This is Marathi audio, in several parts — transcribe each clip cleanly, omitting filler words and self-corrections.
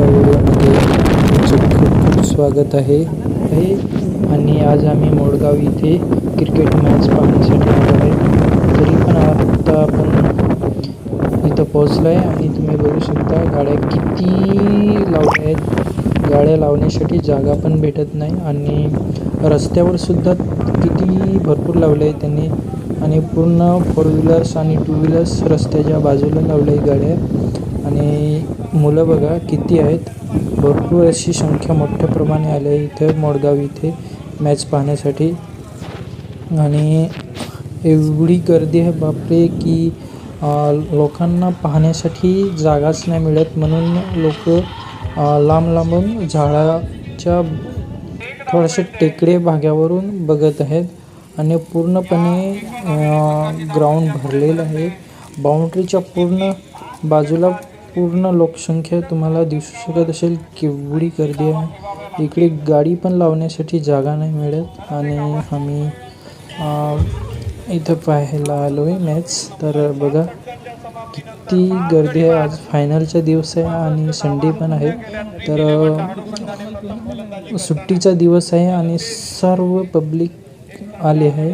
आजच्या व्हिडिओमध्ये तुमचे खूप खूप स्वागत आहे आणि आज आम्ही मोडगाव इथे क्रिकेट मॅच पाहण्यासाठी आलो आहे। तरी पण आता आपण इथं पोहोचलो आहे आणि तुम्ही बघू शकता गाड्या किती लावल्या आहेत। गाड्या लावण्यासाठी जागा पण भेटत नाही आणि रस्त्यावर सुद्धा किती भरपूर लावले आहे त्यांनी आणि पूर्ण 4 व्हीलर्स आणि 2 व्हीलर्स रस्त्याच्या बाजूला लावले आहे गाड्या। आणि मुलं बघा किती आहेत, भरपूर अशी संख्या मोठ्या प्रमाणे आले इथे मोडगाव इथे मॅच पाहण्यासाठी। आणि एवढी गर्दी आहे बापरे की लोकांना पाहण्यासाठी जागाच नाही मिळत, म्हणून लोक लांब लांबून झाडाच्या थोड्याशा टेकडे भागावरून बघत आहेत आणि पूर्णपणे ग्राउंड भरलेलं आहे। बाउंड्रीच्या पूर्ण बाजूला पूर्ण लोकसंख्या तुम्हाला दिसू शकत असेल, केवढी गर्दी आहे। इकडे गाडी पण लावण्यासाठी जागा नाही मिळत आणि आम्ही इथं पाहायला आलो आहे मॅच। तर बघा किती गर्दी आहे, आज फायनलचा दिवस आहे आणि संडे पण आहे, तर सुट्टीचा दिवस आहे आणि सर्व पब्लिक आले आहे।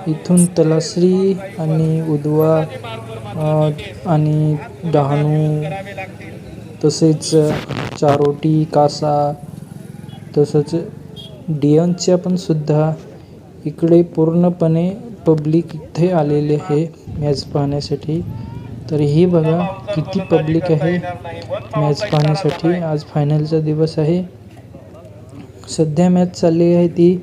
इथून तलासरी आणि उदवा आणि डहाणू तसेच चारोटी कासा तसंच डियनच्या पण सुद्धा इकडे पूर्णपणे पब्लिक इथे आलेले आहे मॅच पाहण्यासाठी। तर ही बघा किती पब्लिक आहे मॅच पाहण्यासाठी। आज फायनलचा दिवस आहे। सध्या मॅच चालली आहे ती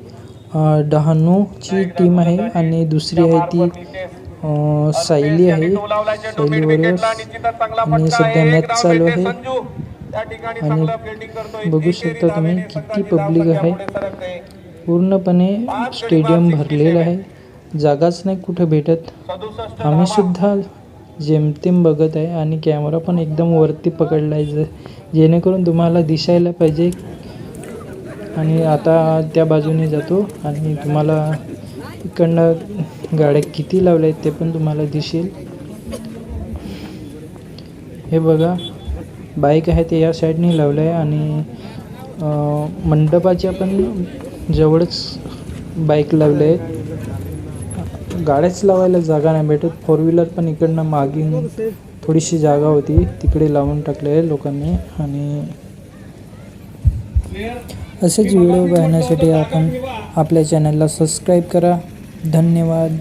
डहाणूची टीम आहे आणि दुसरी आहे ती सायली आहे, सायली वॉरियर्स। आणि सध्या मॅच चालू आहे आणि बघू शकता तुम्ही किती पब्लिक आहे, पूर्णपणे स्टेडियम भरलेलं आहे, जागाच नाही कुठे भेटत। आम्ही सुद्धा जेमतेम बघत आहे आणि कॅमेरा पण एकदम वरती पकडला आहे जेणेकरून तुम्हाला दिसायला पाहिजे। आणि आता त्या बाजूने जातो आणि तुम्हाला इकडनं गाड्या किती लावल्या आहेत ते पण तुम्हाला दिसेल। हे बघा बाईक आहे ते या साईडने लावलं आहे आणि मंडपाच्या पण जवळच बाईक लावले आहेत। गाड्याच लावायला जागा नाही भेटत, 4 व्हीलर पण इकडनं मागून थोडीशी जागा होती तिकडे लावून टाकले आहे लोकांनी। आणि असेच व्हिडिओ पाहण्यासाठी आपण आपल्या चॅनलला सबस्क्राईब करा। धन्यवाद।